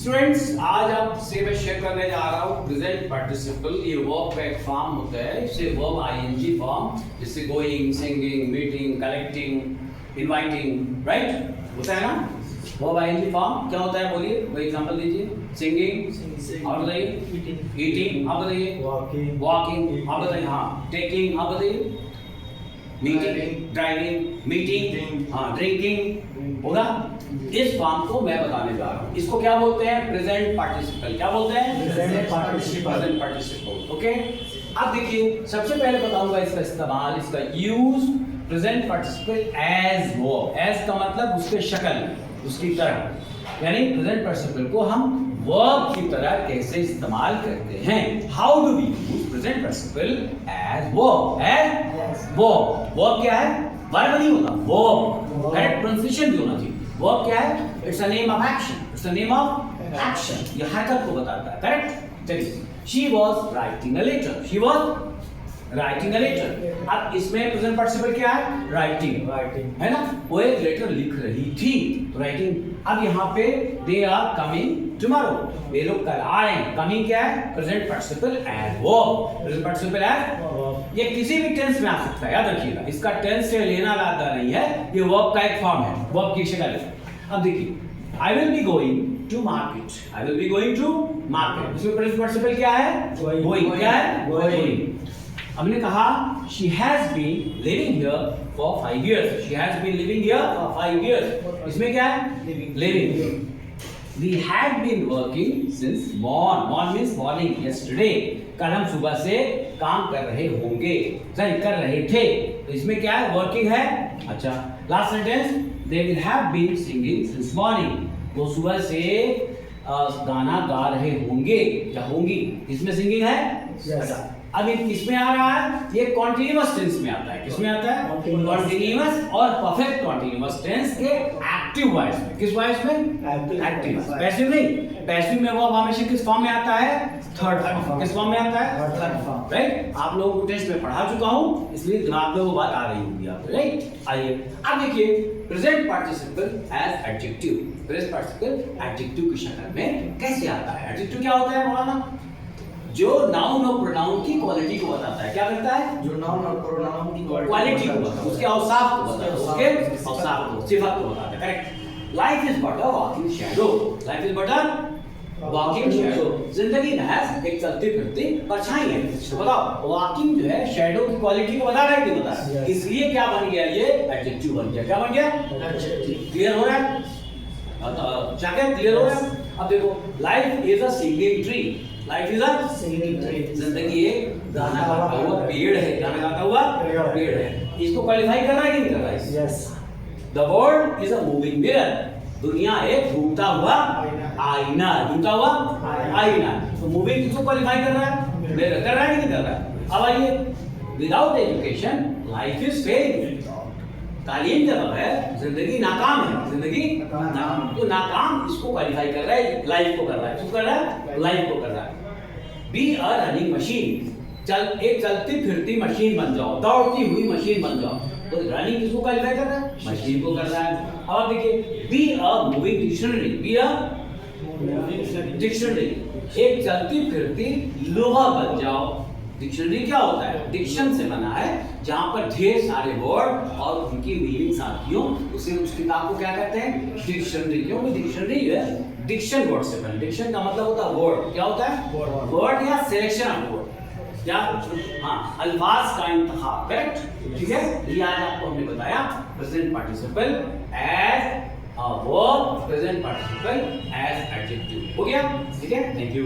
Students, आज आपसे मैं शेयर करने जा रहा हूँ प्रेजेंट पार्टिसिपल। ये वर्ब का एक फॉर्म होता है, इसे वर्ब आईएनजी फॉर्म, जैसे going, singing, meeting, collecting, inviting, right होता है ना। वर्ब आईएनजी फॉर्म क्या होता है, बोलिए, कोई एग्जांपल दीजिए। सिंगिंग, आप बताइए। ईटिंग, आप बताइए। वॉकिंग, आप बताइए। हाँ, टेकिंग, आप बताइए। मीटिंग, ड्राइविंग, मीटिंग, हाँ, ड्रिंकिंग होगा। इस फॉर्म को मैं बताने जा रहा हूँ। इसको क्या बोलते हैं? Present participle. क्या बोलते हैं? Present participle. ओके, अब देखिए, सबसे पहले बताऊंगा इसका इस्तेमाल, इसका use. Present participle as verb. As का मतलब उसके शक्ल, उसकी तरह, यानी प्रेजेंट पार्टिसिपल को हम वर्ब की तरह कैसे इस्तेमाल करते हैं। How do we use present participle as verb? As verb. Verb क्या है? वर्ब नहीं होता, वर्ब। करेक्ट प्रोनाउंसिएशन भी होना चाहिए। वर्ब क्या है? It's a name of action. It's a name of action, ये हरकत को बताता है। करेक्ट। चलिए, she was writing a letter. She was writing a letter. अब इसमें प्रेजेंट पार्टिसिपल क्या है? राइटिंग, है ना। वो एक लेटर लिख रही थी, तो राइटिंग। अब यहाँ पे दे आर कमिंग टुमारो, वे लोग कल आएंगे। कमिंग क्या है? Present participle as verb. Present participle as, ये किसी भी टेंस में आ सकता है, याद रखिएगा। इसका टेंस से लेना लादा नहीं है, ये वर्ब का एक फॉर्म है, वर्ब की शक्ल है। अब देखिए, I will be going to market. I will be going to market. इसमें प्रेजेंट पार्टिसिपल क्या है? गोइंग। क्या है? गोइंग। हमने कहा she has been living here for 5 years. She has been living here for 5 years. इसमें क्या है? Living. We had been working since morn. Morn means morning. Yesterday. कल हम सुबह से काम कर रहे होंगे, सही कर रहे थे। तो इसमें क्या है? Working है। अच्छा, last sentence, they will have been singing since morning. वो सुबह से गाना गा रहे होंगे या होंगी। इसमें सिंगिंग है। अच्छा, अब ये किसमें आ रहा है? ये कॉन्टिन्यूअस टेंस में आता है। किसमें आता है? कॉन्टिन्यूअस और परफेक्ट कॉन्टिन्यूअस टेंस के एक्टिव वॉइस में। किस वॉइस में? एक्टिव। पैसिव नहीं। पैसिव में वो हमेशा किस फॉर्म में आता है? Third form. किस फॉर्म में आता है? Third form, right. आप लोगों को टेस्ट में पढ़ा चुका हूं, इसलिए दिमाग में वो बात आ रही होगी आपको, राइट। आइए अब देखिए, present participle as adjective. Present participle adjective की शक्ल में कैसे आता है? एडजेक्टिव क्या होता है मौलाना? जो नाउन और प्रोनाउन की क्वालिटी को बताता है। क्या करता है? जो नाउन और प्रोनाउन की क्वालिटी को बताता है, उसके औसाफ को बताता है, उसके औसाफ को, सिफत को बताता है। Correct. Life is but a walking shadow. Life is but a walking shadow. जिंदगी महज एक चलती फिरती परछाई है। तो बताओ, वॉकिंग जो है शैडो की क्वालिटी को बता रहा है कि बता रहा है? इसलिए क्या बन गया? ये एडजेक्टिव बन गया। क्या बन गया? एडजेक्टिव। क्लियर हो रहा है? क्या क्लियर हो रहा है? अब देखो, life is a singing tree. Life is a singing tree. जिंदगी एक गाना गाता हुआ पेड़ है। गाना गाता हुआ पेड़ है। इसको क्वालिफाई कर रहा है कि नहीं कर रहा है? Yes. The world is a moving mirror. दुनिया एक घूमता हुआ आईना। घूमता हुआ आईना। तो मूविंग किसको क्वालिफाई कर रहा है? मिरर कर रहा है कि नहीं कर रहा है? अब आइए, without education life is failing. तालीम के बगैर जिंदगी नाकाम है। जिंदगी नाकाम। तो नाकाम इसको क्वालिफाई कर रहा है, लाइफ को कर रहा है। किसको कर रहा है? लाइफ को कर रहा है। Be a running machine. एक चलती फिरती मशीन बन जाओ, दौड़ती हुई मशीन बन जाओ। तो रनिंग किसको क्वालिफाई कर रहा है? मशीन को कर रहा है। और देखिए, be a moving dictionary. Be a dictionary. एक चलती फिरती लोहा बन जाओ। डिक्शनरी क्या होता है? डिक्शन से बना है, जहां पर ढेर सारे वर्ड और उनकी मीनिंग्स आती हो, उसे उस किताब को क्या कहते हैं? डिक्शनरी। क्योंकि डिक्शनरी है डिक्शन वर्ड से बना। डिक्शन का मतलब होता है वर्ड। क्या होता है? वर्ड या सिलेक्शन ऑफ वर्ड, या हाँ, अल्फाज का इंतखाब। करेक्ट। ठीक है, ये आज आपको हमने बताया present participle as a verb, present participle as adjective. हो गया? ठीक है, थैंक यू।